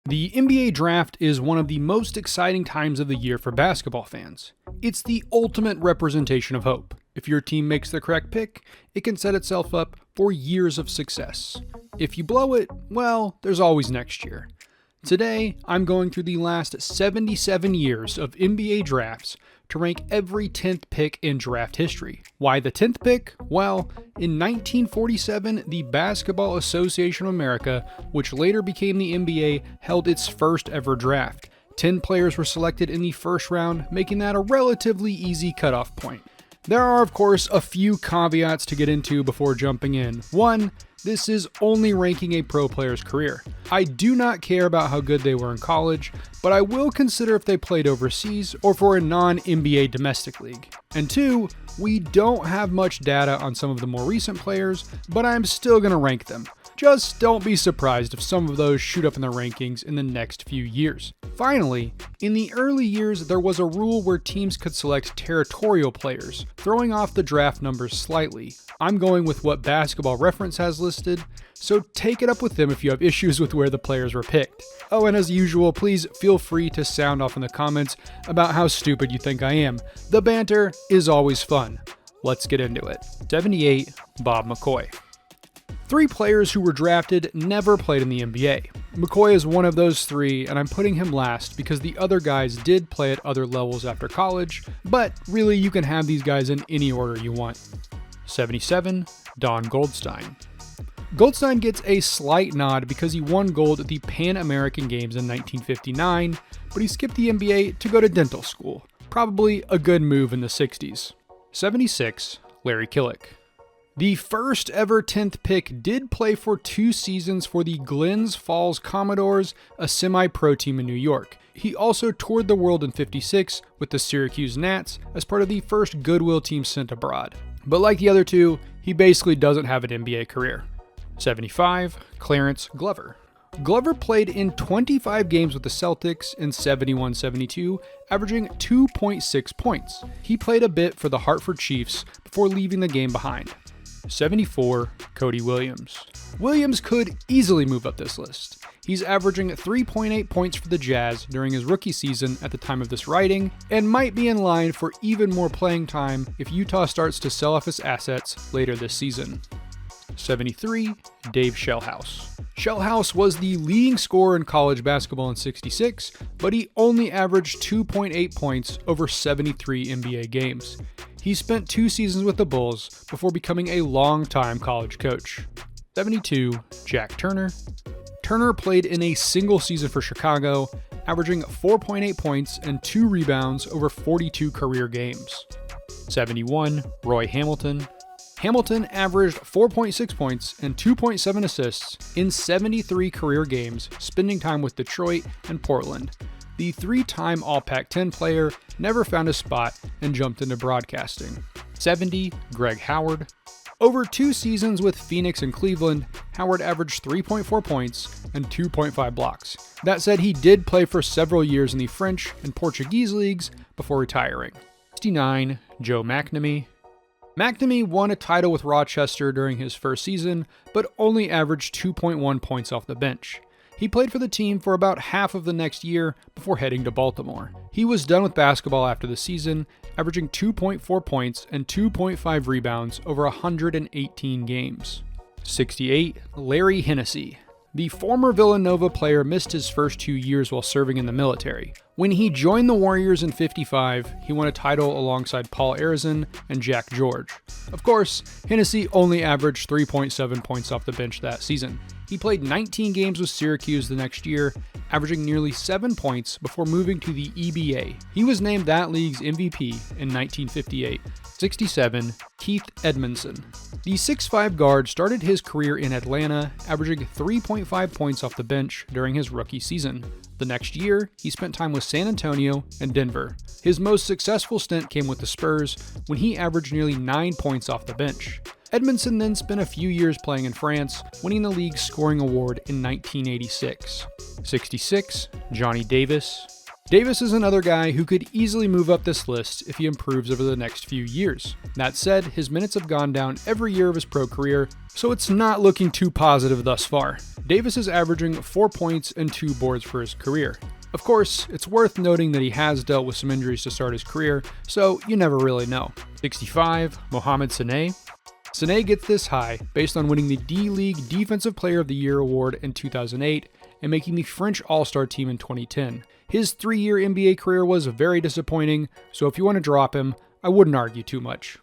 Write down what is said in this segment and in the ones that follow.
The NBA draft is one of the most exciting times of the year for basketball fans. It's the ultimate representation of hope. If your team makes the correct pick, it can set itself up for years of success. If you blow it, well, there's always next year. Today, I'm going through the last 77 years of NBA drafts to rank every 10th pick in draft history. Why the 10th pick? Well, in 1947, the Basketball Association of America, which later became the NBA, held its first ever draft. 10 players were selected in the first round, making that a relatively easy cutoff point. There are, of course, a few caveats to get into before jumping in. One, this is only ranking a pro player's career. I do not care about how good they were in college, but I will consider if they played overseas or for a non-NBA domestic league. And two, we don't have much data on some of the more recent players, but I'm still going to rank them. Just don't be surprised if some of those shoot up in the rankings in the next few years. Finally, in the early years, there was a rule where teams could select territorial players, throwing off the draft numbers slightly. I'm going with what Basketball Reference has listed, so take it up with them if you have issues with where the players were picked. Oh, and as usual, please feel free to sound off in the comments about how stupid you think I am. The banter is always fun. Let's get into it. 78, Bob McCoy. 3 players who were drafted never played in the NBA. McCoy is one of those 3, and I'm putting him last because the other guys did play at other levels after college, but really you can have these guys in any order you want. 77, Don Goldstein. Goldstein gets a slight nod because he won gold at the Pan American Games in 1959, but he skipped the NBA to go to dental school. Probably a good move in the 60s. 76, Larry Killick. The first ever 10th pick did play for 2 seasons for the Glens Falls Commodores, a semi-pro team in New York. He also toured the world in 56 with the Syracuse Gnats as part of the first Goodwill team sent abroad. But like the other 2, he basically doesn't have an NBA career. 75, Clarence Glover. Glover played in 25 games with the Celtics in 71-72, averaging 2.6 points. He played a bit for the Hartford Chiefs before leaving the game behind. 74, Cody Williams. Williams could easily move up this list. He's averaging 3.8 points for the Jazz during his rookie season at the time of this writing, and might be in line for even more playing time if Utah starts to sell off his assets later this season. 73, Dave Schellhase. Schellhase was the leading scorer in college basketball in 66, but he only averaged 2.8 points over 73 NBA games. He spent 2 seasons with the Bulls before becoming a long-time college coach. 72, Jack Turner. Turner played in a single season for Chicago, averaging 4.8 points and 2 rebounds over 42 career games. 71, Roy Hamilton. Hamilton averaged 4.6 points and 2.7 assists in 73 career games, spending time with Detroit and Portland. The 3-time All-Pac-10 player never found a spot and jumped into broadcasting. 70, Greg Howard. Over 2 seasons with Phoenix and Cleveland, Howard averaged 3.4 points and 2.5 blocks. That said, he did play for several years in the French and Portuguese leagues before retiring. 69, Joe McNamee. McNamee won a title with Rochester during his first season, but only averaged 2.1 points off the bench. He played for the team for about half of the next year before heading to Baltimore. He was done with basketball after the season, averaging 2.4 points and 2.5 rebounds over 118 games. 68, Larry Hennessy. The former Villanova player missed his first 2 years while serving in the military. When he joined the Warriors in 55, he won a title alongside Paul Arizin and Jack George. Of course, Hennessy only averaged 3.7 points off the bench that season. He played 19 games with Syracuse the next year, averaging nearly 7 points before moving to the EBA. He was named that league's MVP in 1958. 67, Keith Edmonson. The 6'5" guard started his career in Atlanta, averaging 3.5 points off the bench during his rookie season. The next year, he spent time with San Antonio and Denver. His most successful stint came with the Spurs, when he averaged nearly 9 points off the bench. Edmonson then spent a few years playing in France, winning the league's scoring award in 1986. 66, Johnny Davis. Davis is another guy who could easily move up this list if he improves over the next few years. That said, his minutes have gone down every year of his pro career, so it's not looking too positive thus far. Davis is averaging 4 points and 2 boards for his career. Of course, it's worth noting that he has dealt with some injuries to start his career, so you never really know. 65, Mouhamed Sene. Sene gets this high based on winning the D-League Defensive Player of the Year award in 2008 and making the French All-Star team in 2010. His 3-year NBA career was very disappointing, so if you want to drop him, I wouldn't argue too much.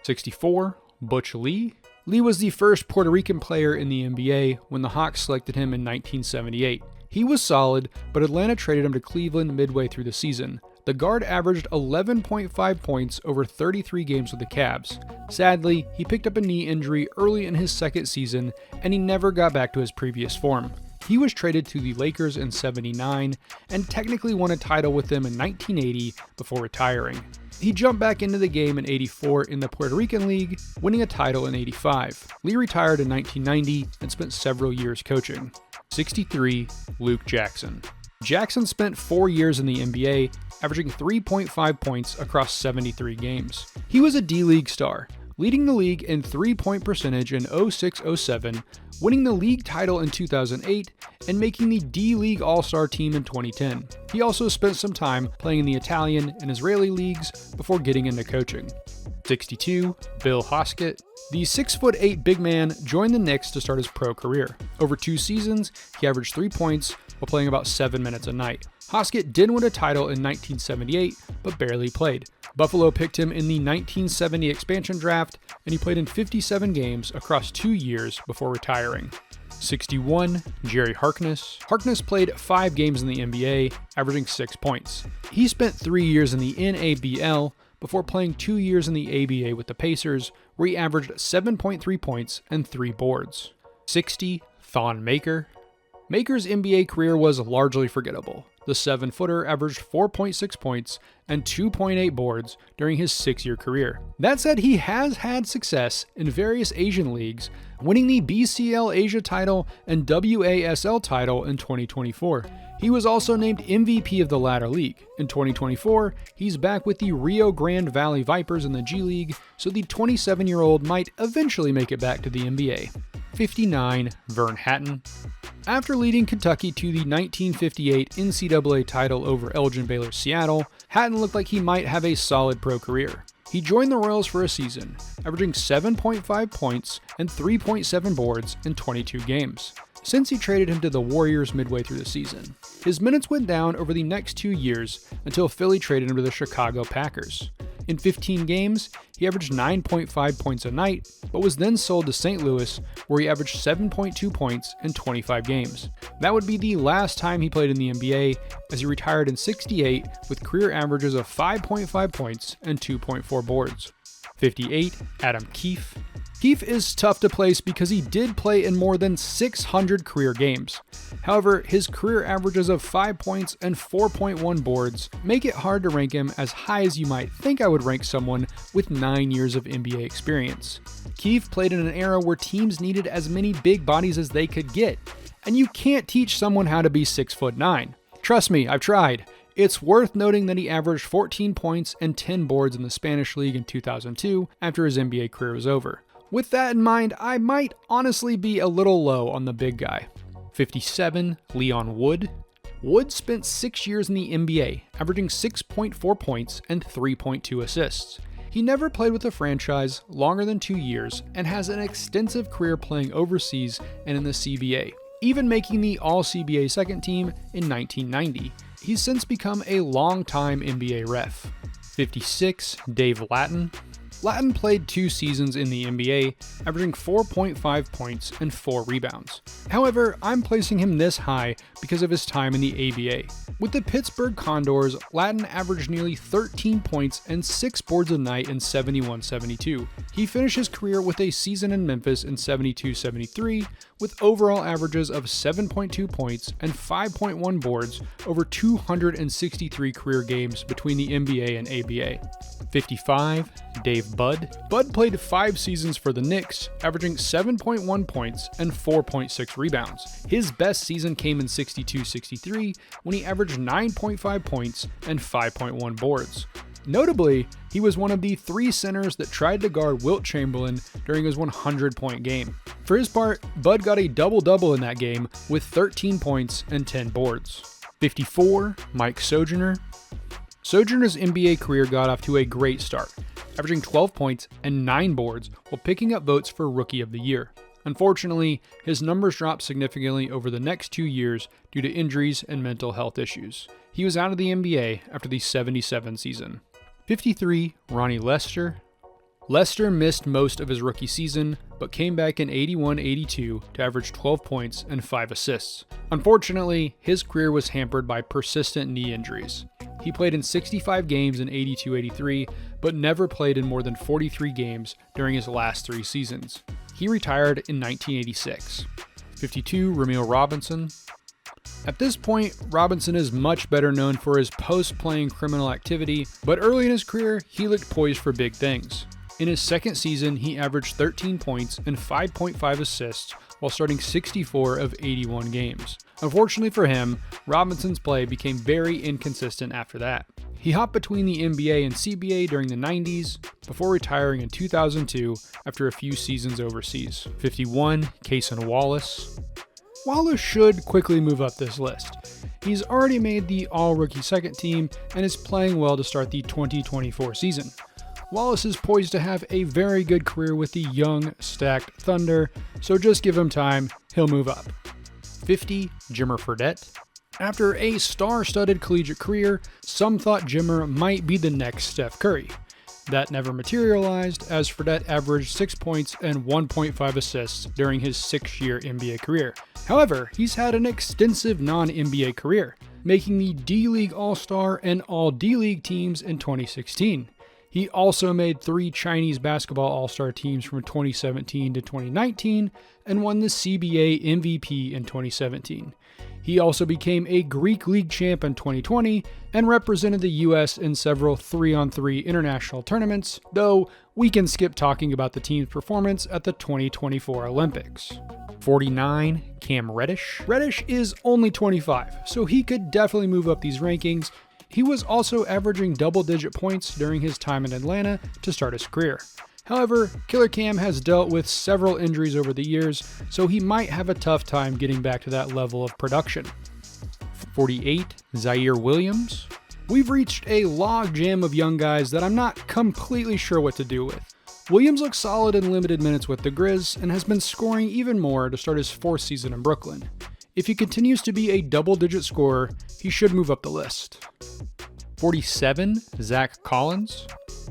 64, Butch Lee. Lee was the first Puerto Rican player in the NBA when the Hawks selected him in 1978. He was solid, but Atlanta traded him to Cleveland midway through the season. The guard averaged 11.5 points over 33 games with the Cavs. Sadly, he picked up a knee injury early in his second season, and he never got back to his previous form. He was traded to the Lakers in '79 and technically won a title with them in 1980 before retiring. He jumped back into the game in '84 in the Puerto Rican League, winning a title in '85. Lee retired in 1990 and spent several years coaching. 63, Luke Jackson. Jackson spent 4 years in the NBA, averaging 3.5 points across 73 games. He was a D-League star, leading the league in three-point percentage in 06-07, winning the league title in 2008, and making the D-League All-Star team in 2010. He also spent some time playing in the Italian and Israeli leagues before getting into coaching. 62, Bill Hosket. The 6'8" big man joined the Knicks to start his pro career. Over 2 seasons, he averaged 3 points while playing about 7 minutes a night. Hosket did win a title in 1978, but barely played. Buffalo picked him in the 1970 expansion draft, and he played in 57 games across 2 years before retiring. 61, Jerry Harkness. Harkness played 5 games in the NBA, averaging 6 points. He spent 3 years in the NABL before playing 2 years in the ABA with the Pacers, where he averaged 7.3 points and 3 boards. 60, Thon Maker. Maker's NBA career was largely forgettable. The 7-footer averaged 4.6 points and 2.8 boards during his 6-year career. That said, he has had success in various Asian leagues, winning the BCL Asia title and WASL title in 2024. He was also named MVP of the latter league. In 2024, he's back with the Rio Grande Valley Vipers in the G League, so the 27-year-old might eventually make it back to the NBA. 59, Vern Hatton. After leading Kentucky to the 1958 NCAA title over Elgin Baylor's Seattle, Hatton looked like he might have a solid pro career. He joined the Royals for a season, averaging 7.5 points and 3.7 boards in 22 games. Since he traded him to the Warriors midway through the season, his minutes went down over the next 2 years until Philly traded him to the Chicago Packers. In 15 games, he averaged 9.5 points a night, but was then sold to St. Louis, where he averaged 7.2 points in 25 games. That would be the last time he played in the NBA, as he retired in '68 with career averages of 5.5 points and 2.4 boards. 58, Adam Keefe. Keefe is tough to place because he did play in more than 600 career games. However, his career averages of 5 points and 4.1 boards make it hard to rank him as high as you might think I would rank someone with 9 years of NBA experience. Keefe played in an era where teams needed as many big bodies as they could get, and you can't teach someone how to be 6'9". Trust me, I've tried. It's worth noting that he averaged 14 points and 10 boards in the Spanish League in 2002 after his NBA career was over. With that in mind, I might honestly be a little low on the big guy. 57, Leon Wood. Wood spent 6 years in the NBA, averaging 6.4 points and 3.2 assists. He never played with a franchise longer than 2 years and has an extensive career playing overseas and in the CBA, even making the All-CBA second team in 1990. He's since become a long-time NBA ref. 56, Dave Lattin. Lattin played 2 seasons in the NBA, averaging 4.5 points and 4 rebounds. However, I'm placing him this high because of his time in the ABA. With the Pittsburgh Condors, Lattin averaged nearly 13 points and 6 boards a night in 71-72. He finished his career with a season in Memphis in 72-73, with overall averages of 7.2 points and 5.1 boards over 263 career games between the NBA and ABA. 55, Dave Budd. Budd played 5 seasons for the Knicks, averaging 7.1 points and 4.6 rebounds. His best season came in 62-63 when he averaged 9.5 points and 5.1 boards. Notably, he was one of the 3 centers that tried to guard Wilt Chamberlain during his 100-point game. For his part, Budd got a double-double in that game with 13 points and 10 boards. 54, Mike Sojourner. Sojourner's NBA career got off to a great start, averaging 12 points and 9 boards while picking up votes for Rookie of the Year. Unfortunately, his numbers dropped significantly over the next 2 years due to injuries and mental health issues. He was out of the NBA after the 77 season. 53, Ronnie Lester. Lester missed most of his rookie season, but came back in 81-82 to average 12 points and 5 assists. Unfortunately, his career was hampered by persistent knee injuries. He played in 65 games in 82-83, but never played in more than 43 games during his last 3 seasons. He retired in 1986. 52, Rumeal Robinson. At this point, Robinson is much better known for his post-playing criminal activity, but early in his career, he looked poised for big things. In his second season, he averaged 13 points and 5.5 assists while starting 64 of 81 games. Unfortunately for him, Robinson's play became very inconsistent after that. He hopped between the NBA and CBA during the 90s before retiring in 2002 after a few seasons overseas. 51, Cason Wallace. Wallace should quickly move up this list. He's already made the All-Rookie second team and is playing well to start the 2024 season. Wallace is poised to have a very good career with the young, stacked Thunder, so just give him time, he'll move up. 50, Jimmer Fredette. After a star-studded collegiate career, some thought Jimmer might be the next Steph Curry. That never materialized, as Fredette averaged 6 points and 1.5 assists during his 6-year NBA career. However, he's had an extensive non-NBA career, making the D-League All-Star and All D-League teams in 2016. He also made 3 Chinese basketball All-Star teams from 2017 to 2019 and won the CBA MVP in 2017. He also became a Greek League champ in 2020 and represented the US in several 3-on-3 international tournaments, though we can skip talking about the team's performance at the 2024 Olympics. 49, Cam Reddish. Reddish is only 25, so he could definitely move up these rankings. He was also averaging double-digit points during his time in Atlanta to start his career. However, Killer Cam has dealt with several injuries over the years, so he might have a tough time getting back to that level of production. 48, Ziaire Williams. We've reached a log jam of young guys that I'm not completely sure what to do with. Williams looks solid in limited minutes with the Grizz and has been scoring even more to start his 4th season in Brooklyn. If he continues to be a double-digit scorer, he should move up the list. 47, Zach Collins.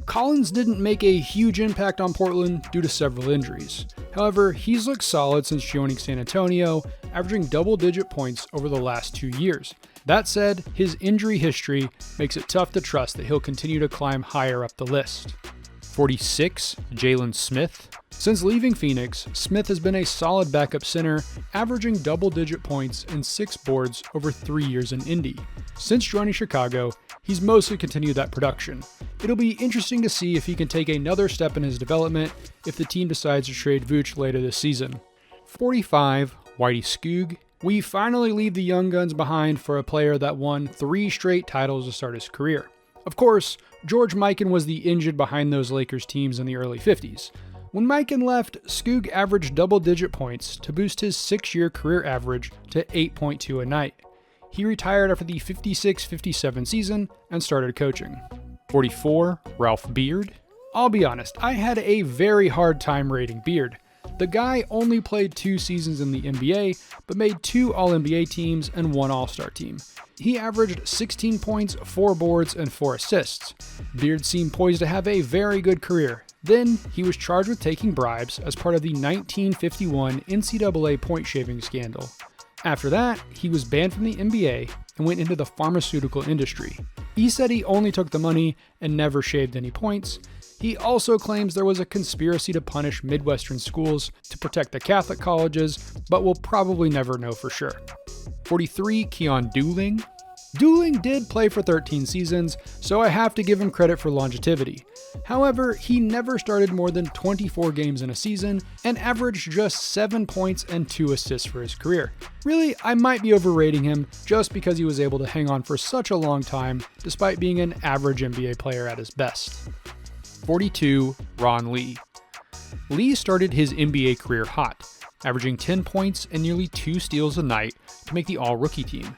Collins didn't make a huge impact on Portland due to several injuries. However, he's looked solid since joining San Antonio, averaging double-digit points over the last 2 years. That said, his injury history makes it tough to trust that he'll continue to climb higher up the list. 46, Jalen Smith. Since leaving Phoenix, Smith has been a solid backup center, averaging double-digit points and 6 boards over 3 years in Indy. Since joining Chicago, he's mostly continued that production. It'll be interesting to see if he can take another step in his development if the team decides to trade Vooch later this season. 45, Whitey Skoog. We finally leave the young guns behind for a player that won 3 straight titles to start his career. Of course, George Mikan was the engine behind those Lakers teams in the early 50s. When Mikan left, Skoog averaged double-digit points to boost his 6-year career average to 8.2 a night. He retired after the 56-57 season and started coaching. 44, Ralph Beard. I'll be honest, I had a very hard time rating Beard. The guy only played 2 seasons in the NBA, but made 2 All-NBA teams and 1 All-Star team. He averaged 16 points, 4 boards, and 4 assists. Beard seemed poised to have a very good career. Then, he was charged with taking bribes as part of the 1951 NCAA point shaving scandal. After that, he was banned from the NBA and went into the pharmaceutical industry. He said he only took the money and never shaved any points. He also claims there was a conspiracy to punish Midwestern schools to protect the Catholic colleges, but we'll probably never know for sure. 43, Keon Dooling. Dooling did play for 13 seasons, so I have to give him credit for longevity. However, he never started more than 24 games in a season and averaged just 7 points and 2 assists for his career. Really, I might be overrating him just because he was able to hang on for such a long time despite being an average NBA player at his best. 42, Ron Lee. Lee started his NBA career hot, averaging 10 points and nearly 2 steals a night to make the All-Rookie team.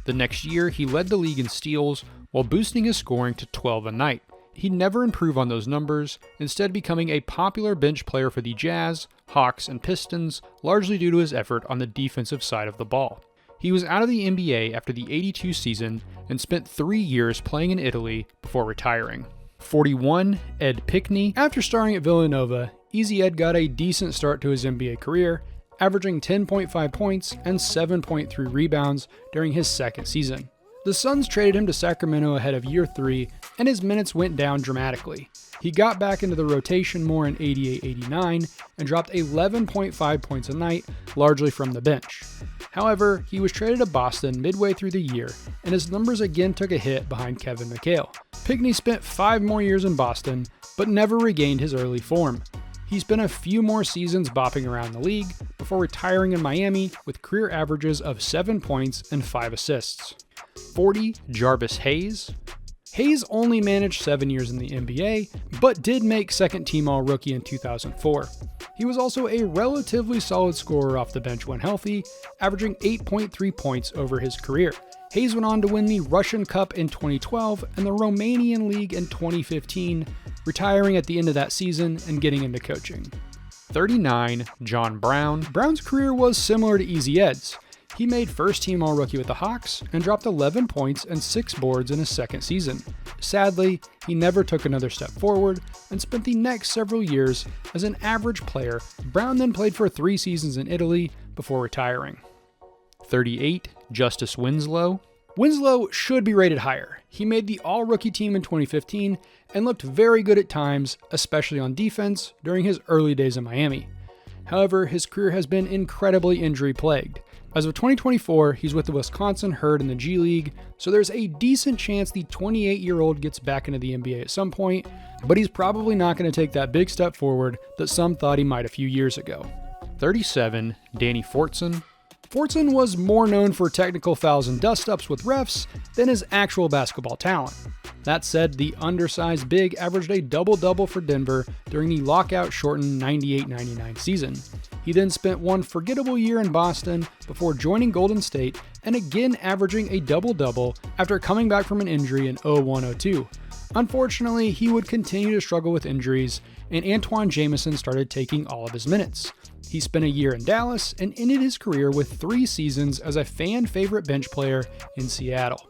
The next year, he led the league in steals while boosting his scoring to 12 a night. He'd never improve on those numbers, instead becoming a popular bench player for the Jazz, Hawks, and Pistons, largely due to his effort on the defensive side of the ball. He was out of the NBA after the 82 season and spent 3 years playing in Italy before retiring. 41, Ed Pickney. After starring at Villanova, Easy Ed got a decent start to his NBA career, averaging 10.5 points and 7.3 rebounds during his second season. The Suns traded him to Sacramento ahead of year 3, and his minutes went down dramatically. He got back into the rotation more in 88-89 and dropped 11.5 points a night, largely from the bench. However, he was traded to Boston midway through the year, and his numbers again took a hit behind Kevin McHale. Pickney spent 5 more years in Boston, but never regained his early form. He spent a few more seasons bopping around the league before retiring in Miami with career averages of 7 points and 5 assists. 40, Jarvis Hayes. Hayes only managed 7 years in the NBA, but did make second-team All-Rookie in 2004. He was also a relatively solid scorer off the bench when healthy, averaging 8.3 points over his career. Hayes went on to win the Russian Cup in 2012 and the Romanian League in 2015, retiring at the end of that season and getting into coaching. 39, John Brown. Brown's career was similar to Easy Ed's. He made first-team All-Rookie with the Hawks and dropped 11 points and 6 boards in his second season. Sadly, he never took another step forward and spent the next several years as an average player. Brown then played for 3 seasons in Italy before retiring. 38, Justice Winslow. Winslow should be rated higher. He made the All-Rookie team in 2015 and looked very good at times, especially on defense, during his early days in Miami. However, his career has been incredibly injury-plagued. As of 2024, he's with the Wisconsin Herd in the G League, so there's a decent chance the 28-year-old gets back into the NBA at some point, but he's probably not going to take that big step forward that some thought he might a few years ago. 37, Danny Fortson. Fortson was more known for technical fouls and dust-ups with refs than his actual basketball talent. That said, the undersized big averaged a double-double for Denver during the lockout-shortened 98-99 season. He then spent one forgettable year in Boston before joining Golden State and again averaging a double-double after coming back from an injury in 01-02. Unfortunately, he would continue to struggle with injuries, and Antoine Jamison started taking all of his minutes. He spent a year in Dallas and ended his career with 3 seasons as a fan-favorite bench player in Seattle.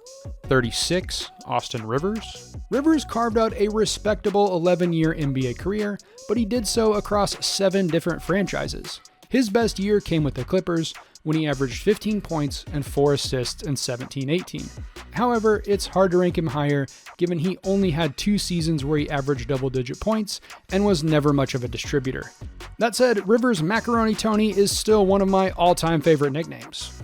36, Austin Rivers. Rivers carved out a respectable 11-year NBA career, but he did so across 7 different franchises. His best year came with the Clippers, when he averaged 15 points and 4 assists in 17-18. However, it's hard to rank him higher given he only had 2 seasons where he averaged double-digit points and was never much of a distributor. That said, Rivers' Macaroni Tony is still one of my all-time favorite nicknames.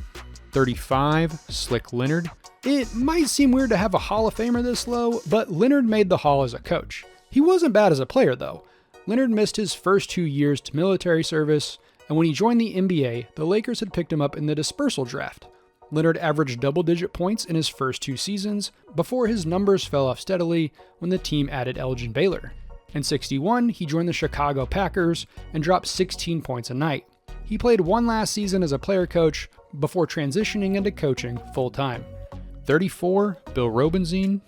35, Slick Leonard. It might seem weird to have a Hall of Famer this low, but Leonard made the Hall as a coach. He wasn't bad as a player though. Leonard missed his first 2 years to military service, and when he joined the NBA, the Lakers had picked him up in the dispersal draft. Leonard averaged double-digit points in his first 2 seasons, before his numbers fell off steadily when the team added Elgin Baylor. In '61, he joined the Chicago Packers and dropped 16 points a night. He played one last season as a player coach before transitioning into coaching full-time. 34, Bill Robinson.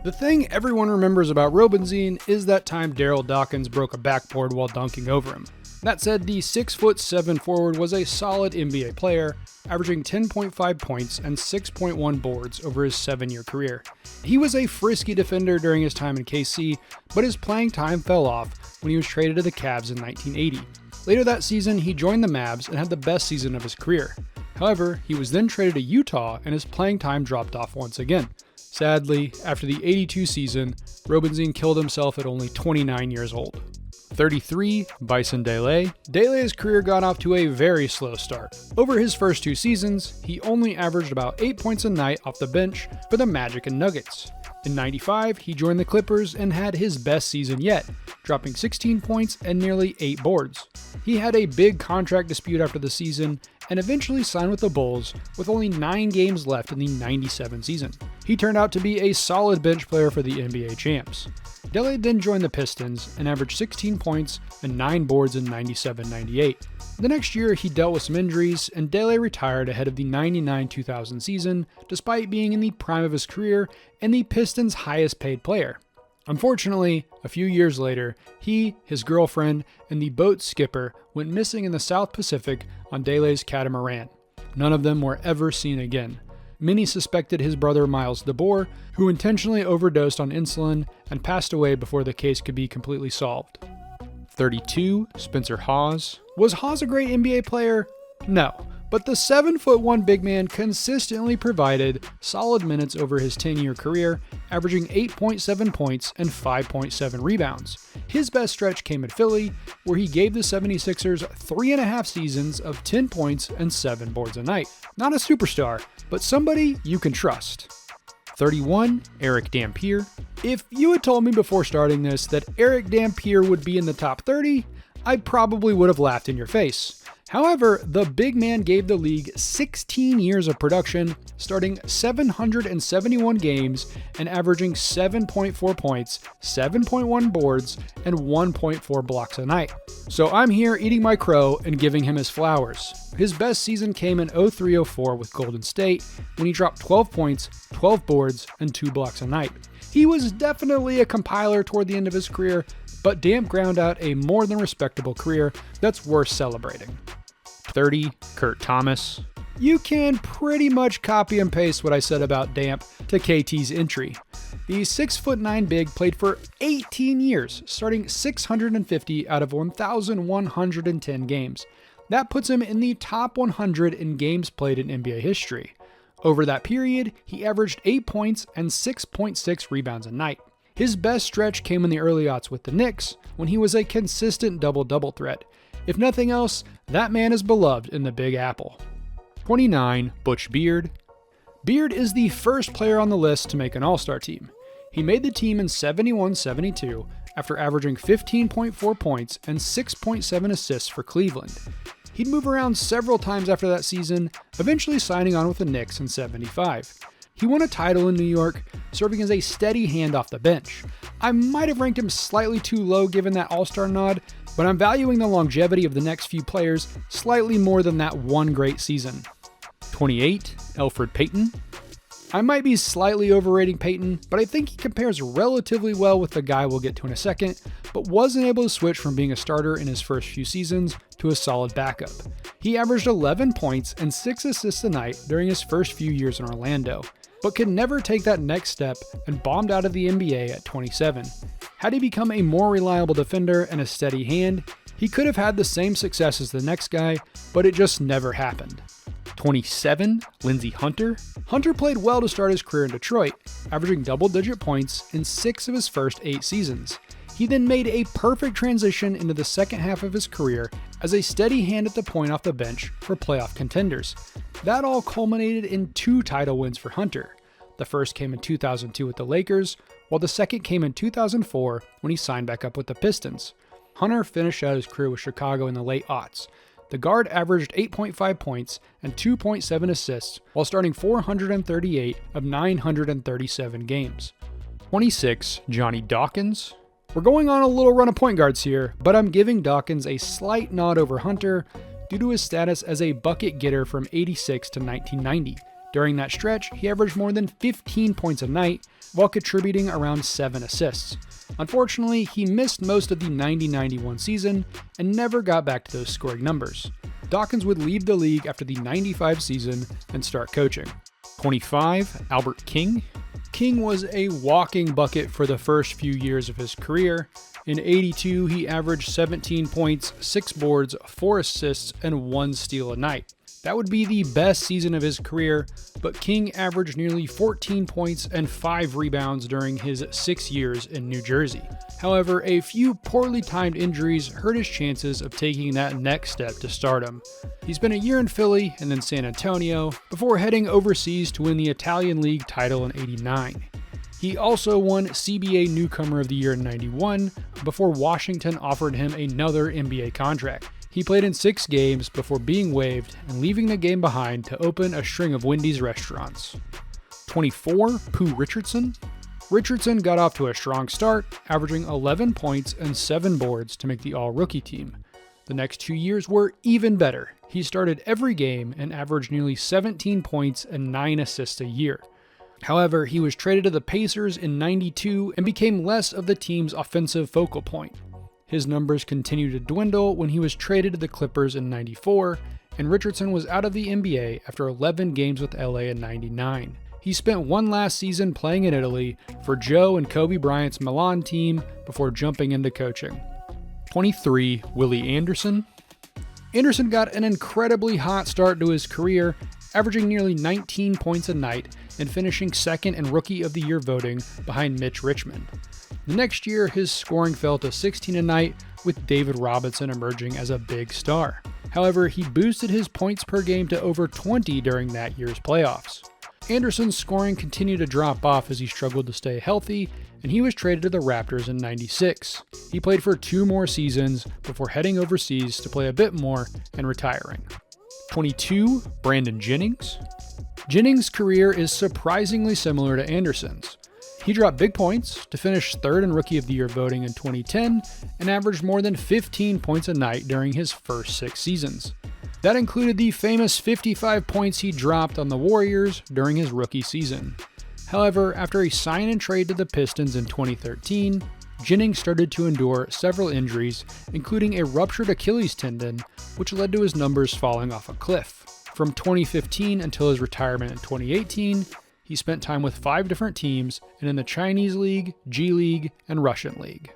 The thing everyone remembers about Robinson is that time Daryl Dawkins broke a backboard while dunking over him. That said, the 6'7" forward was a solid NBA player, averaging 10.5 points and 6.1 boards over his 7-year career. He was a frisky defender during his time in KC, but his playing time fell off when he was traded to the Cavs in 1980. Later that season, he joined the Mavs and had the best season of his career. However, he was then traded to Utah and his playing time dropped off once again. 35, Sadly, after the 82 season, Robinson killed himself at only 29 years old. 33, Bison Dele. Dele's career got off to a very slow start. Over his first 2 seasons, he only averaged about 8 points a night off the bench for the Magic and Nuggets. In 95, he joined the Clippers and had his best season yet, dropping 16 points and nearly 8 boards. He had a big contract dispute after the season and eventually signed with the Bulls with only 9 games left in the 97 season. He turned out to be a solid bench player for the NBA champs. Dele then joined the Pistons and averaged 16 points and 9 boards in 97-98. The next year, he dealt with some injuries, and Dele retired ahead of the 99-2000 season, despite being in the prime of his career and the Pistons' highest paid player. Unfortunately, a few years later, he, his girlfriend, and the boat's skipper went missing in the South Pacific on Dele's catamaran. None of them were ever seen again. Many suspected his brother Miles DeBoer, who intentionally overdosed on insulin and passed away before the case could be completely solved. 32, Spencer Hawes. Was Hawes a great NBA player? No, but the 7'1" big man consistently provided solid minutes over his 10-year career, averaging 8.7 points and 5.7 rebounds. His best stretch came in Philly, where he gave the 76ers 3.5 seasons of 10 points and 7 boards a night. Not a superstar, but somebody you can trust. 31, Eric Dampier. If you had told me before starting this that Eric Dampier would be in the top 30, I probably would have laughed in your face. However, the big man gave the league 16 years of production, starting 771 games and averaging 7.4 points, 7.1 boards, and 1.4 blocks a night. So I'm here eating my crow and giving him his flowers. His best season came in 03-04 with Golden State, when he dropped 12 points, 12 boards, and 2 blocks a night. He was definitely a compiler toward the end of his career, but Damp ground out a more than respectable career that's worth celebrating. 30, Kurt Thomas. You can pretty much copy and paste what I said about Damp to KT's entry. The 6'9" big played for 18 years, starting 650 out of 1,110 games. That puts him in the top 100 in games played in NBA history. Over that period, he averaged 8 points and 6.6 rebounds a night. His best stretch came in the early aughts with the Knicks, when he was a consistent double-double threat. If nothing else, that man is beloved in the Big Apple. 29, Butch Beard. Beard is the first player on the list to make an All-Star team. He made the team in 71-72 after averaging 15.4 points and 6.7 assists for Cleveland. He'd move around several times after that season, eventually signing on with the Knicks in 75. He won a title in New York, serving as a steady hand off the bench. I might have ranked him slightly too low given that All-Star nod, but I'm valuing the longevity of the next few players slightly more than that one great season. 28, Elfrid Payton. I might be slightly overrating Payton, but I think he compares relatively well with the guy we'll get to in a second, but wasn't able to switch from being a starter in his first few seasons to a solid backup. He averaged 11 points and 6 assists a night during his first few years in Orlando, but could never take that next step and bombed out of the NBA at 27. Had he become a more reliable defender and a steady hand, he could have had the same success as the next guy, but it just never happened. 27, Lindsey Hunter. Hunter played well to start his career in Detroit, averaging double-digit points in 6 of his first 8 seasons. He then made a perfect transition into the second half of his career as a steady hand at the point off the bench for playoff contenders. That all culminated in 2 title wins for Hunter. The first came in 2002 with the Lakers, while the second came in 2004 when he signed back up with the Pistons. Hunter finished out his career with Chicago in the late aughts. The guard averaged 8.5 points and 2.7 assists while starting 438 of 937 games. 26, Johnny Dawkins. We're going on a little run of point guards here, but I'm giving Dawkins a slight nod over Hunter due to his status as a bucket getter from 86 to 1990. During that stretch, he averaged more than 15 points a night while contributing around 7 assists. Unfortunately, he missed most of the 90-91 season and never got back to those scoring numbers. Dawkins would leave the league after the 95 season and start coaching. 25, Albert King. King was a walking bucket for the first few years of his career. In 82, he averaged 17 points, 6 boards, 4 assists, and 1 steal a night. That would be the best season of his career, but King averaged nearly 14 points and 5 rebounds during his 6 years in New Jersey. However, a few poorly timed injuries hurt his chances of taking that next step to stardom. He spent a year in Philly and then San Antonio before heading overseas to win the Italian League title in '89. He also won CBA Newcomer of the Year in '91 before Washington offered him another NBA contract. He played in 6 games before being waived and leaving the game behind to open a string of Wendy's restaurants. 24. Pooh Richardson. Richardson got off to a strong start, averaging 11 points and 7 boards to make the All-Rookie team. The next 2 years were even better. He started every game and averaged nearly 17 points and 9 assists a year. However, he was traded to the Pacers in '92 and became less of the team's offensive focal point. His numbers continued to dwindle when he was traded to the Clippers in '94, and Richardson was out of the NBA after 11 games with LA in '99. He spent one last season playing in Italy for Joe and Kobe Bryant's Milan team before jumping into coaching. 23. Willie Anderson. Anderson got an incredibly hot start to his career, averaging nearly 19 points a night and finishing second in Rookie of the Year voting behind Mitch Richmond. The next year, his scoring fell to 16 a night, with David Robinson emerging as a big star. However, he boosted his points per game to over 20 during that year's playoffs. Anderson's scoring continued to drop off as he struggled to stay healthy, and he was traded to the Raptors in '96. He played for 2 more seasons before heading overseas to play a bit more and retiring. 22. Brandon Jennings. Jennings' career is surprisingly similar to Anderson's. He dropped big points to finish third in Rookie of the Year voting in 2010 and averaged more than 15 points a night during his first 6 seasons. That included the famous 55 points he dropped on the Warriors during his rookie season. However, after a sign and trade to the Pistons in 2013, Jennings started to endure several injuries, including a ruptured Achilles tendon, which led to his numbers falling off a cliff. From 2015 until his retirement in 2018, he spent time with 5 different teams and in the Chinese League, G League, and Russian League.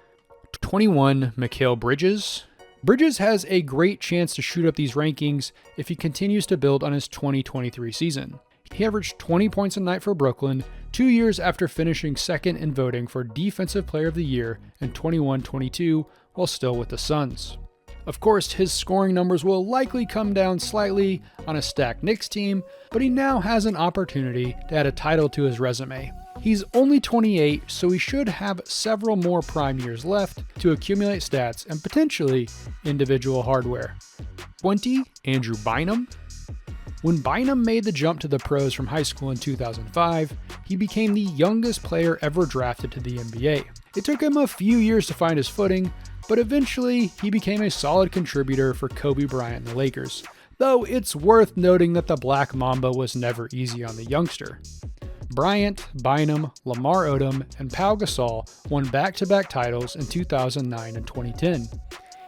21. Mikal Bridges. Bridges has a great chance to shoot up these rankings if he continues to build on his 2023 season. He averaged 20 points a night for Brooklyn 2 years after finishing second in voting for Defensive Player of the Year in 21-22 while still with the Suns. Of course, his scoring numbers will likely come down slightly on a stacked Knicks team, but he now has an opportunity to add a title to his resume. He's only 28, so he should have several more prime years left to accumulate stats and potentially individual hardware. 20. Andrew Bynum. When Bynum made the jump to the pros from high school in 2005, he became the youngest player ever drafted to the NBA. It took him a few years to find his footing, but eventually he became a solid contributor for Kobe Bryant and the Lakers, though it's worth noting that the Black Mamba was never easy on the youngster. Bryant, Bynum, Lamar Odom, and Pau Gasol won back-to-back titles in 2009 and 2010.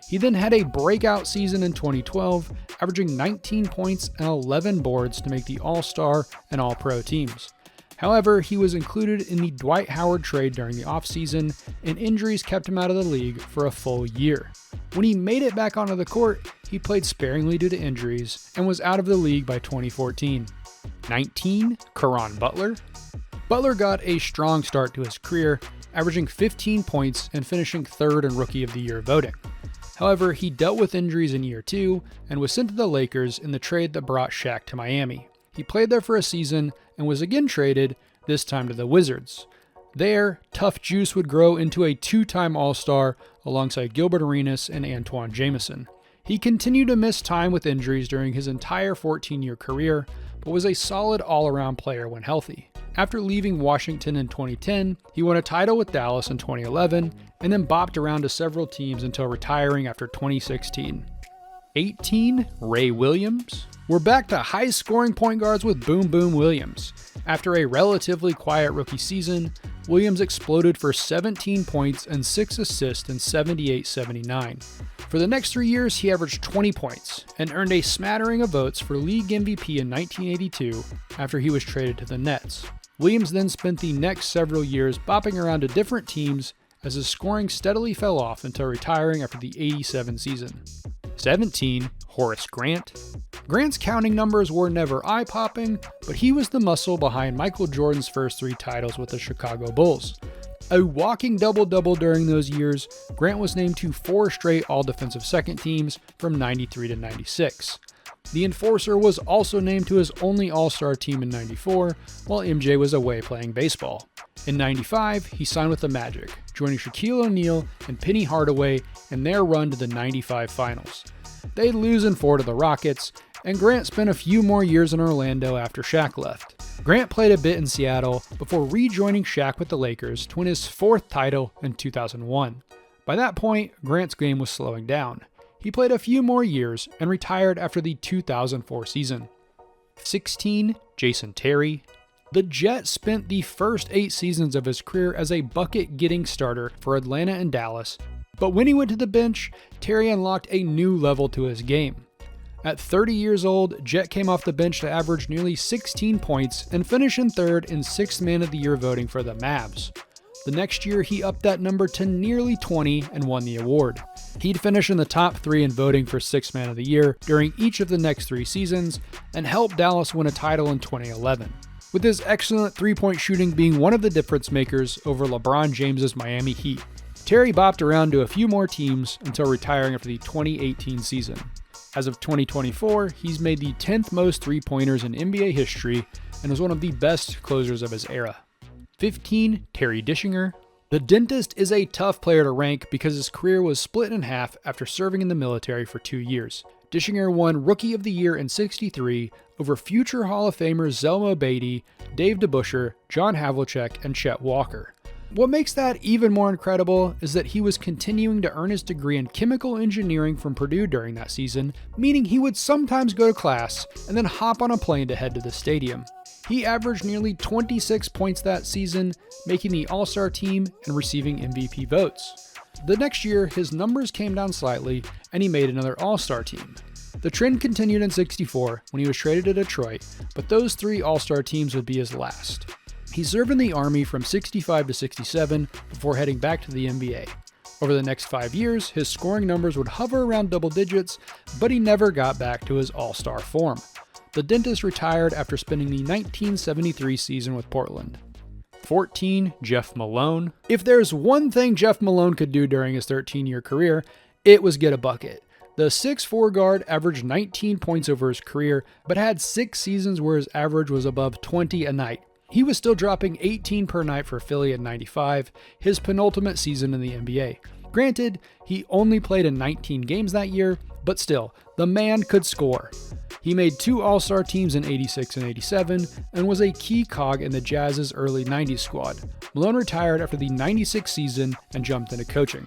He then had a breakout season in 2012, averaging 19 points and 11 boards to make the All-Star and All-Pro teams. However, he was included in the Dwight Howard trade during the offseason, and injuries kept him out of the league for a full year. When he made it back onto the court, he played sparingly due to injuries and was out of the league by 2014. 19. Caron Butler. Butler got a strong start to his career, averaging 15 points and finishing third in Rookie of the Year voting. However, he dealt with injuries in year 2 and was sent to the Lakers in the trade that brought Shaq to Miami. He played there for a season and was again traded, this time to the Wizards. There, Tough Juice would grow into a 2-time All-Star alongside Gilbert Arenas and Antoine Jameson. He continued to miss time with injuries during his entire 14-year career, but was a solid all-around player when healthy. After leaving Washington in 2010, he won a title with Dallas in 2011, and then bopped around to several teams until retiring after 2016. 18. Ray Williams. We're back to high-scoring point guards with Boom Boom Williams. After a relatively quiet rookie season, Williams exploded for 17 points and 6 assists in 78-79. For the next 3 years, he averaged 20 points and earned a smattering of votes for league MVP in 1982 after he was traded to the Nets. Williams then spent the next several years bopping around to different teams as his scoring steadily fell off until retiring after the 87 season. 17. Horace Grant. Grant's counting numbers were never eye-popping, but he was the muscle behind Michael Jordan's first 3 titles with the Chicago Bulls. A walking double-double during those years, Grant was named to 4 straight all-defensive second teams from 93 to 96. The Enforcer was also named to his only All-Star team in 94, while MJ was away playing baseball. In 95, he signed with the Magic, joining Shaquille O'Neal and Penny Hardaway in their run to the 95 finals. They'd lose in 4 to the Rockets, and Grant spent a few more years in Orlando after Shaq left. Grant played a bit in Seattle before rejoining Shaq with the Lakers to win his 4th title in 2001. By that point, Grant's game was slowing down. He played a few more years and retired after the 2004 season. 16. Jason Terry. The Jet spent the first 8 seasons of his career as a bucket-getting starter for Atlanta and Dallas, but when he went to the bench, Terry unlocked a new level to his game. At 30 years old, Jet came off the bench to average nearly 16 points and finish in 3rd in 6th Man of the Year voting for the Mavs. The next year, he upped that number to nearly 20 and won the award. He'd finish in the top 3 in voting for 6th Man of the Year during each of the next 3 seasons and helped Dallas win a title in 2011. With his excellent 3-point shooting being one of the difference makers over LeBron James's Miami Heat. Terry bopped around to a few more teams until retiring after the 2018 season. As of 2024, he's made the 10th most 3-pointers in NBA history and is one of the best closers of his era. 15. Terry Dischinger. The Dentist is a tough player to rank because his career was split in half after serving in the military for 2 years. Dischinger won Rookie of the Year in '63 over future Hall of Famers Zelmo Beatty, Dave DeBusschere, John Havlicek, and Chet Walker. What makes that even more incredible is that he was continuing to earn his degree in chemical engineering from Purdue during that season, meaning he would sometimes go to class and then hop on a plane to head to the stadium. He averaged nearly 26 points that season, making the All-Star team and receiving MVP votes. The next year, his numbers came down slightly, and he made another All-Star team. The trend continued in '64 when he was traded to Detroit, but those 3 All-Star teams would be his last. He served in the Army from '65 to '67 before heading back to the NBA. Over the next 5 years, his scoring numbers would hover around double digits, but he never got back to his All-Star form. The Dentist retired after spending the 1973 season with Portland. 14. Jeff Malone. If there's one thing Jeff Malone could do during his 13-year career, it was get a bucket. The 6'4" guard averaged 19 points over his career, but had 6 seasons where his average was above 20 a night. He was still dropping 18 per night for Philly in '95, his penultimate season in the NBA. Granted, he only played in 19 games that year, but still, the man could score. He made 2 All-Star teams in '86 and '87 and was a key cog in the Jazz's early '90s squad. Malone retired after the '96 season and jumped into coaching.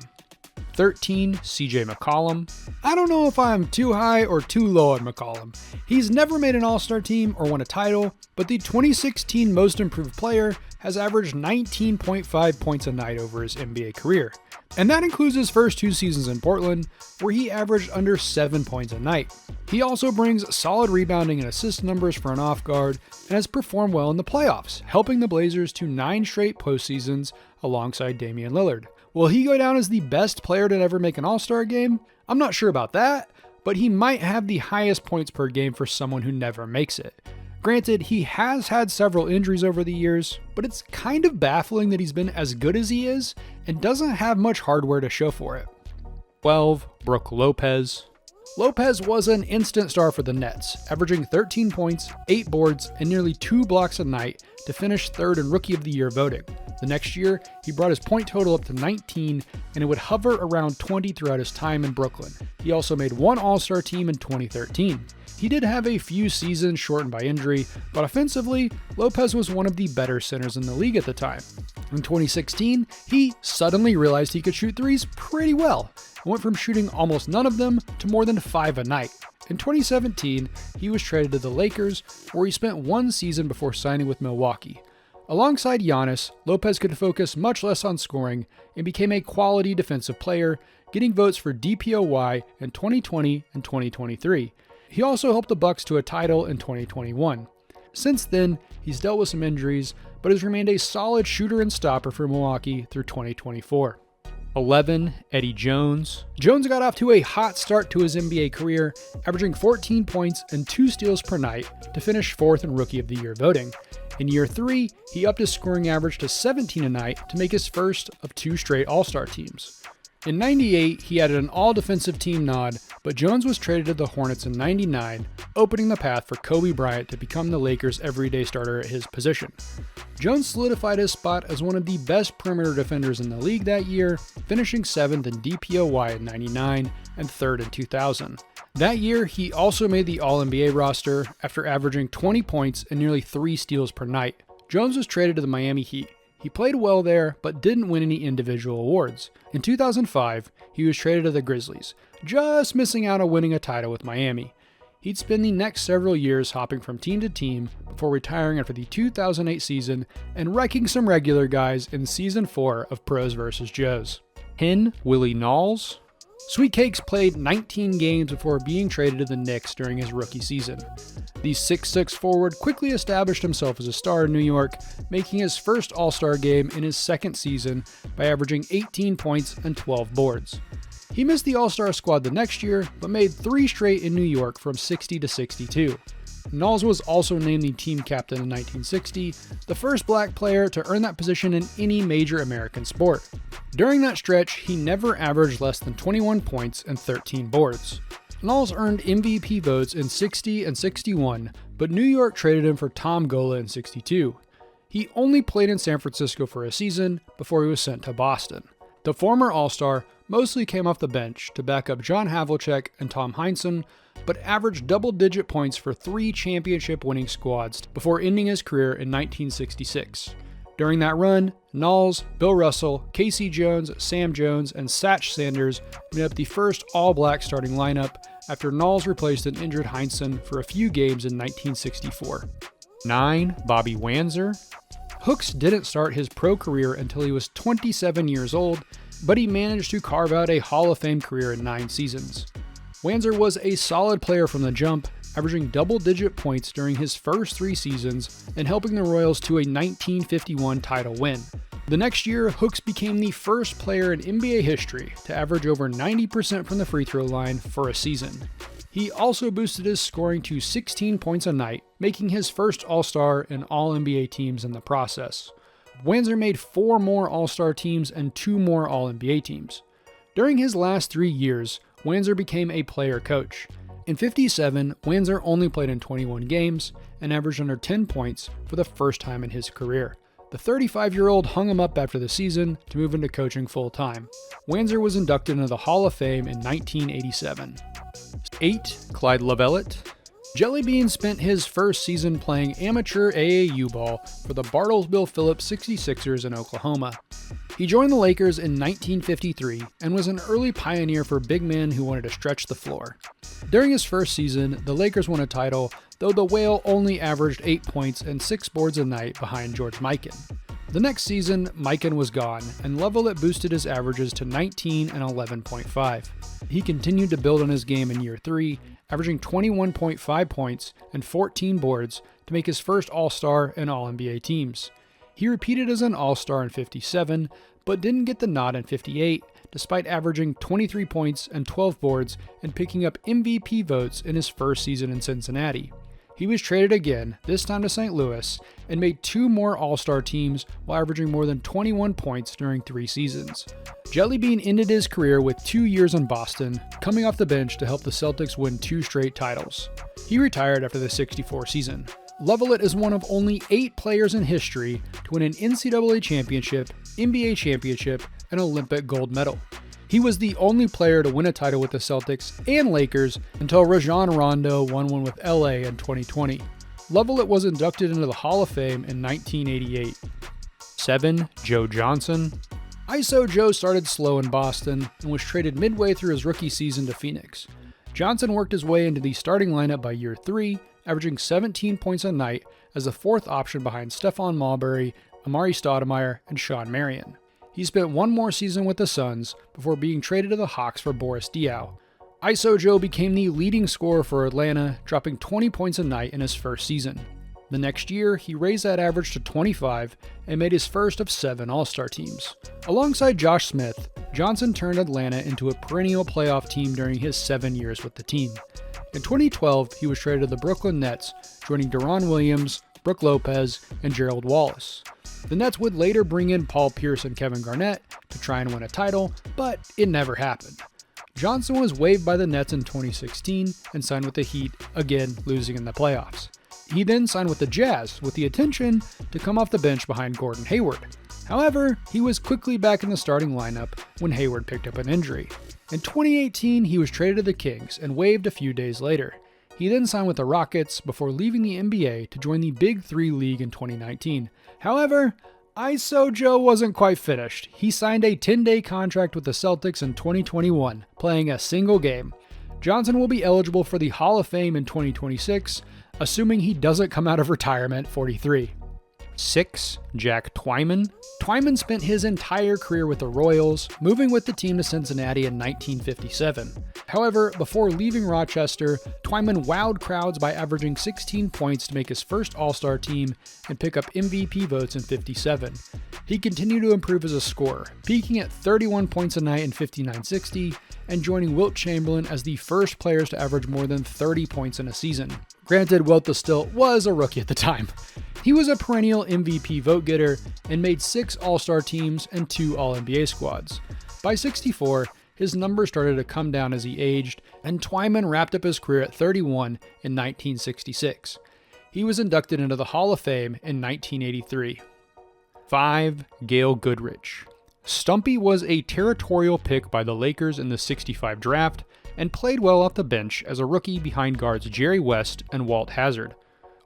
13. CJ McCollum. I don't know if I'm too high or too low on McCollum. He's never made an All-Star team or won a title, but the 2016 Most Improved Player has averaged 19.5 points a night over his NBA career. And that includes his first 2 seasons in Portland, where he averaged under 7 points a night. He also brings solid rebounding and assist numbers for an off guard and has performed well in the playoffs, helping the Blazers to 9 straight postseasons alongside Damian Lillard. Will he go down as the best player to ever make an All-Star game? I'm not sure about that, but he might have the highest points per game for someone who never makes it. Granted, he has had several injuries over the years, but it's kind of baffling that he's been as good as he is and doesn't have much hardware to show for it. 12. Brook Lopez. Lopez was an instant star for the Nets, averaging 13 points, 8 boards, and nearly 2 blocks a night to finish 3rd in Rookie of the Year voting. The next year, he brought his point total up to 19, and it would hover around 20 throughout his time in Brooklyn. He also made 1 All-Star team in 2013. He did have a few seasons shortened by injury, but offensively, Lopez was one of the better centers in the league at the time. In 2016, he suddenly realized he could shoot threes pretty well, and went from shooting almost none of them to more than 5 a night. In 2017, he was traded to the Lakers, where he spent 1 season before signing with Milwaukee. Alongside Giannis, Lopez could focus much less on scoring and became a quality defensive player, getting votes for DPOY in 2020 and 2023. He also helped the Bucks to a title in 2021. Since then, he's dealt with some injuries, but has remained a solid shooter and stopper for Milwaukee through 2024. 11. Eddie Jones. Jones got off to a hot start to his NBA career, averaging 14 points and 2 steals per night to finish 4th in Rookie of the Year voting. In year 3, he upped his scoring average to 17 a night to make his first of 2 straight All-Star teams. In 98, he added an all-defensive team nod, but Jones was traded to the Hornets in 99, opening the path for Kobe Bryant to become the Lakers' everyday starter at his position. Jones solidified his spot as one of the best perimeter defenders in the league that year, finishing 7th in DPOY in 99 and 3rd in 2000. That year, he also made the All-NBA roster after averaging 20 points and nearly 3 steals per night. Jones was traded to the Miami Heat. He played well there, but didn't win any individual awards. In 2005, he was traded to the Grizzlies, just missing out on winning a title with Miami. He'd spend the next several years hopping from team to team before retiring after the 2008 season and wrecking some regular guys in Season 4 of Pros vs. Joes. Willie Naulls. Sweet Cakes played 19 games before being traded to the Knicks during his rookie season. The 6'6" forward quickly established himself as a star in New York, making his first All-Star game in his second season by averaging 18 points and 12 boards. He missed the All-Star squad the next year, but made 3 straight in New York from 60 to 62. Naulls was also named the team captain in 1960, the first black player to earn that position in any major American sport. During that stretch, he never averaged less than 21 points and 13 boards. Naulls earned MVP votes in 60 and 61, but New York traded him for Tom Gola in 62. He only played in San Francisco for a season before he was sent to Boston. The former All-Star mostly came off the bench to back up John Havlicek and Tom Heinsohn, but averaged double-digit points for 3 championship-winning squads before ending his career in 1966. During that run, Naulls, Bill Russell, Casey Jones, Sam Jones, and Satch Sanders made up the first all-black starting lineup after Naulls replaced an injured Heinsohn for a few games in 1964. 9. Bobby Wanzer. Hooks didn't start his pro career until he was 27 years old, but he managed to carve out a Hall of Fame career in 9 seasons. Wanzer was a solid player from the jump, averaging double-digit points during his first 3 seasons and helping the Royals to a 1951 title win. The next year, Hooks became the first player in NBA history to average over 90% from the free throw line for a season. He also boosted his scoring to 16 points a night, making his first All-Star and All-NBA teams in the process. Wanzer made 4 more All-Star teams and 2 more All-NBA teams. During his last 3 years, Wanzer became a player coach. In 57, Wanzer only played in 21 games and averaged under 10 points for the first time in his career. The 35-year-old hung him up after the season to move into coaching full-time. Wanzer was inducted into the Hall of Fame in 1987. 8. Clyde Lovellette. Jelly Bean spent his first season playing amateur AAU ball for the Bartlesville Phillips 66ers in Oklahoma. He joined the Lakers in 1953 and was an early pioneer for big men who wanted to stretch the floor. During his first season, the Lakers won a title, though the Whale only averaged 8 points and 6 boards a night behind George Mikan. The next season, Mikan was gone, and Lovellette boosted his averages to 19 and 11.5. He continued to build on his game in year 3, averaging 21.5 points and 14 boards to make his first All-Star and All-NBA teams. He repeated as an All-Star in 57, but didn't get the nod in 58, despite averaging 23 points and 12 boards and picking up MVP votes in his first season in Cincinnati. He was traded again, this time to St. Louis, and made 2 more All-Star teams while averaging more than 21 points during 3 seasons. Jelly Bean ended his career with 2 years in Boston, coming off the bench to help the Celtics win 2 straight titles. He retired after the 64 season. Lovellette is one of only 8 players in history to win an NCAA championship, NBA championship, and Olympic gold medal. He was the only player to win a title with the Celtics and Lakers until Rajon Rondo won one with LA in 2020. Lovellette was inducted into the Hall of Fame in 1988. 7. Joe Johnson. ISO Joe started slow in Boston and was traded midway through his rookie season to Phoenix. Johnson worked his way into the starting lineup by year 3, averaging 17 points a night as the 4th option behind Stephon Marbury, Amari Stoudemire, and Sean Marion. He spent 1 more season with the Suns before being traded to the Hawks for Boris Diaw. ISO Joe became the leading scorer for Atlanta, dropping 20 points a night in his first season. The next year, he raised that average to 25 and made his first of 7 All-Star teams. Alongside Josh Smith, Johnson turned Atlanta into a perennial playoff team during his 7 years with the team. In 2012, he was traded to the Brooklyn Nets, joining Deron Williams, Brook Lopez, and Gerald Wallace. The Nets would later bring in Paul Pierce and Kevin Garnett to try and win a title, but it never happened. Johnson was waived by the Nets in 2016 and signed with the Heat, again losing in the playoffs. He then signed with the Jazz with the intention to come off the bench behind Gordon Hayward. However, he was quickly back in the starting lineup when Hayward picked up an injury. In 2018, he was traded to the Kings and waived a few days later. He then signed with the Rockets before leaving the NBA to join the Big Three League in 2019. However, ISO Joe wasn't quite finished. He signed a 10-day contract with the Celtics in 2021, playing a single game. Johnson will be eligible for the Hall of Fame in 2026, assuming he doesn't come out of retirement at 43. 6. Jack Twyman. Twyman spent his entire career with the Royals, moving with the team to Cincinnati in 1957. However, before leaving Rochester, Twyman wowed crowds by averaging 16 points to make his first All-Star team and pick up MVP votes in 57. He continued to improve as a scorer, peaking at 31 points a night in 59-60 and joining Wilt Chamberlain as the first players to average more than 30 points in a season. Granted, Wilt still was a rookie at the time. He was a perennial MVP vote getter and made 6 All-Star teams and 2 All-NBA squads. By 64, his numbers started to come down as he aged, and Twyman wrapped up his career at 31 in 1966. He was inducted into the Hall of Fame in 1983. 5. Gail Goodrich. Stumpy was a territorial pick by the Lakers in the 65 draft and played well off the bench as a rookie behind guards Jerry West and Walt Hazzard.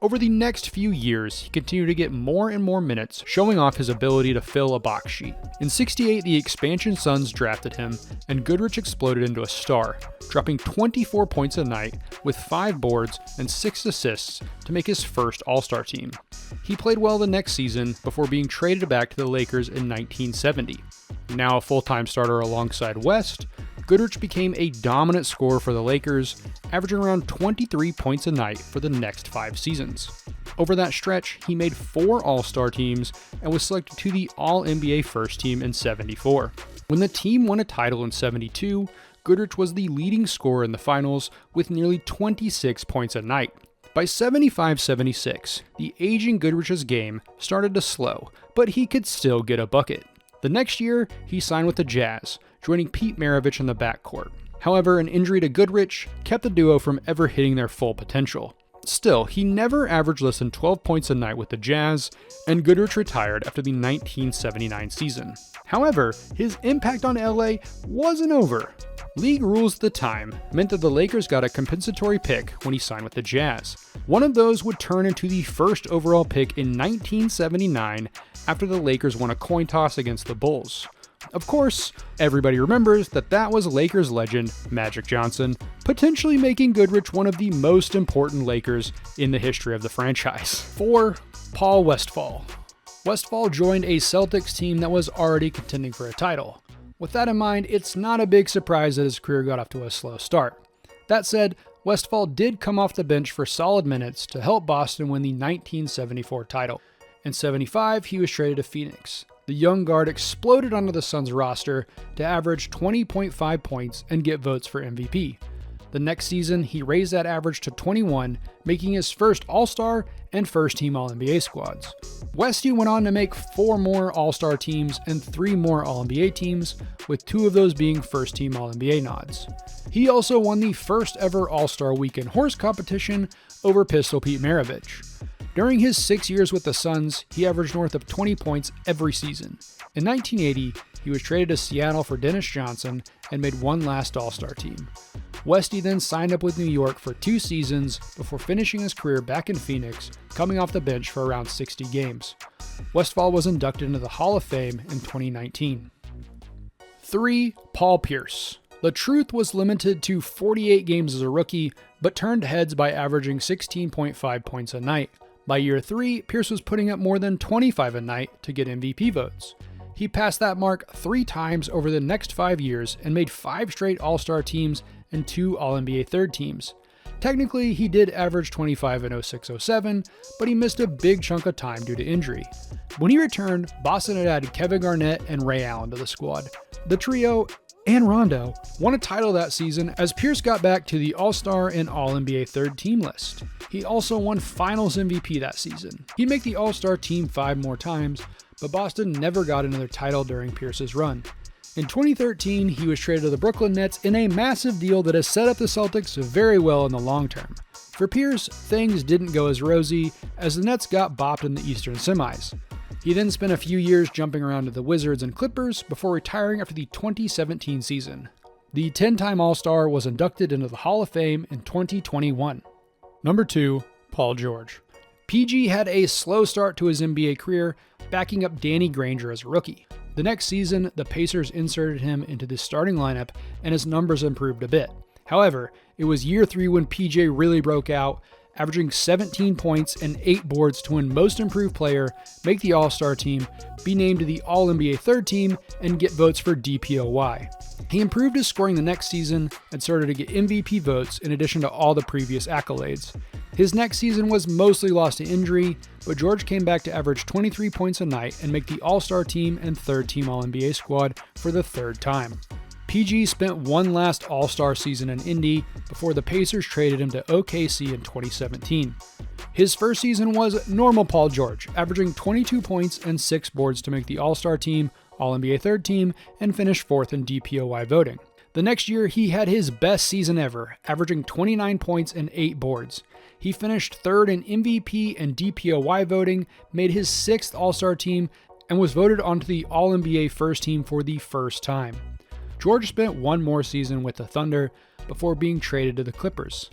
Over the next few years, he continued to get more and more minutes, showing off his ability to fill a box sheet. In 68, the expansion Suns drafted him, and Goodrich exploded into a star, dropping 24 points a night with 5 boards and 6 assists to make his first All-Star team. He played well the next season before being traded back to the Lakers in 1970. Now a full-time starter alongside West, Goodrich became a dominant scorer for the Lakers, averaging around 23 points a night for the next 5 seasons. Over that stretch, he made 4 All-Star teams and was selected to the All-NBA First Team in 74. When the team won a title in 72, Goodrich was the leading scorer in the finals with nearly 26 points a night. By 75-76, the aging Goodrich's game started to slow, but he could still get a bucket. The next year, he signed with the Jazz, joining Pete Maravich in the backcourt. However, an injury to Goodrich kept the duo from ever hitting their full potential. Still, he never averaged less than 12 points a night with the Jazz, and Goodrich retired after the 1979 season. However, his impact on LA wasn't over. League rules at the time meant that the Lakers got a compensatory pick when he signed with the Jazz. One of those would turn into the first overall pick in 1979 after the Lakers won a coin toss against the Bulls. Of course, everybody remembers that was Lakers legend Magic Johnson, potentially making Goodrich one of the most important Lakers in the history of the franchise. 4. Paul Westphal. Westphal joined a Celtics team that was already contending for a title. With that in mind, it's not a big surprise that his career got off to a slow start. That said, Westphal did come off the bench for solid minutes to help Boston win the 1974 title. In 75, he was traded to Phoenix. The young guard exploded onto the Suns roster to average 20.5 points and get votes for MVP. The next season, he raised that average to 21, making his first All-Star and first-team All-NBA squads. Westy went on to make 4 more All-Star teams and 3 more All-NBA teams, with 2 of those being first-team All-NBA nods. He also won the first ever All-Star Weekend horse competition over Pistol Pete Maravich. During his 6 years with the Suns, he averaged north of 20 points every season. In 1980, he was traded to Seattle for Dennis Johnson and made one last All-Star team. Westy then signed up with New York for 2 seasons before finishing his career back in Phoenix, coming off the bench for around 60 games. Westphal was inducted into the Hall of Fame in 2019. 3. Paul Pierce. The Truth was limited to 48 games as a rookie, but turned heads by averaging 16.5 points a night. By year 3, Pierce was putting up more than 25 a night to get MVP votes. He passed that mark 3 times over the next 5 years and made 5 straight All-Star teams and 2 All-NBA third teams. Technically, he did average 25 in 06-07, but he missed a big chunk of time due to injury. When he returned, Boston had added Kevin Garnett and Ray Allen to the squad. The trio and Rondo won a title that season as Pierce got back to the All-Star and All-NBA third team list. He also won Finals MVP that season. He'd make the All-Star team 5 more times, but Boston never got another title during Pierce's run. In 2013, he was traded to the Brooklyn Nets in a massive deal that has set up the Celtics very well in the long term. For Pierce, things didn't go as rosy as the Nets got bopped in the Eastern semis. He then spent a few years jumping around to the Wizards and Clippers before retiring after the 2017 season. The 10-time All-Star was inducted into the Hall of Fame in 2021. Number 2, Paul George. PG had a slow start to his NBA career, backing up Danny Granger as a rookie. The next season, the Pacers inserted him into the starting lineup and his numbers improved a bit. However, it was year 3 when PJ really broke out, averaging 17 points and 8 boards to win Most Improved Player, make the All-Star team, be named to the All-NBA third team, and get votes for DPOY. He improved his scoring the next season and started to get MVP votes in addition to all the previous accolades. His next season was mostly lost to injury, but George came back to average 23 points a night and make the All-Star team and third team All-NBA squad for the third time. PG spent one last All-Star season in Indy before the Pacers traded him to OKC in 2017. His first season was normal Paul George, averaging 22 points and 6 boards to make the All-Star team, All-NBA third team, and finish 4th in DPOY voting. The next year, he had his best season ever, averaging 29 points and 8 boards. He finished 3rd in MVP and DPOY voting, made his 6th All-Star team, and was voted onto the All-NBA first team for the first time. George spent one more season with the Thunder before being traded to the Clippers.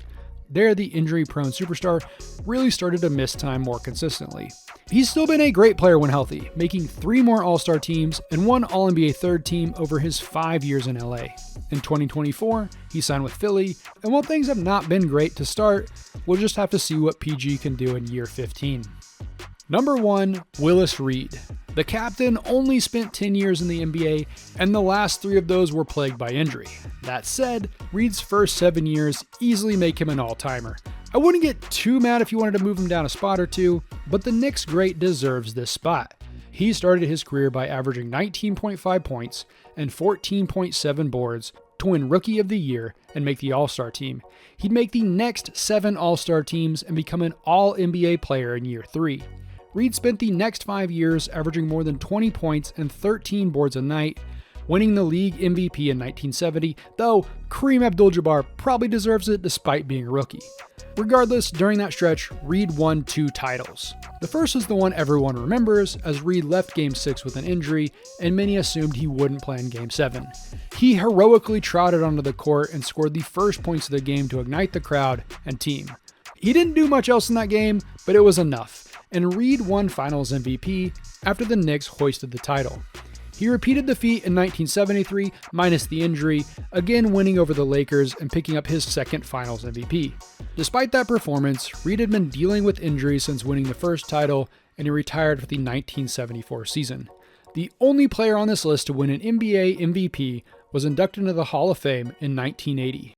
There, the injury-prone superstar really started to miss time more consistently. He's still been a great player when healthy, making 3 more All-Star teams and 1 All-NBA third team over his 5 years in LA. In 2024, he signed with Philly, and while things have not been great to start, we'll just have to see what PG can do in year 15. Number 1, Willis Reed. The captain only spent 10 years in the NBA, and the last 3 of those were plagued by injury. That said, Reed's first 7 years easily make him an all-timer. I wouldn't get too mad if you wanted to move him down a spot or two, but the Knicks great deserves this spot. He started his career by averaging 19.5 points and 14.7 boards to win Rookie of the Year and make the All-Star team. He'd make the next 7 All-Star teams and become an All-NBA player in year 3. Reed spent the next 5 years averaging more than 20 points and 13 boards a night, winning the league MVP in 1970, though Kareem Abdul-Jabbar probably deserves it despite being a rookie. Regardless, during that stretch, Reed won 2 titles. The first is the one everyone remembers, as Reed left Game 6 with an injury, and many assumed he wouldn't play in Game 7. He heroically trotted onto the court and scored the first points of the game to ignite the crowd and team. He didn't do much else in that game, but it was enough, and Reed won Finals MVP after the Knicks hoisted the title. He repeated the feat in 1973, minus the injury, again winning over the Lakers and picking up his second Finals MVP. Despite that performance, Reed had been dealing with injuries since winning the first title, and he retired for the 1974 season. The only player on this list to win an NBA MVP was inducted into the Hall of Fame in 1980.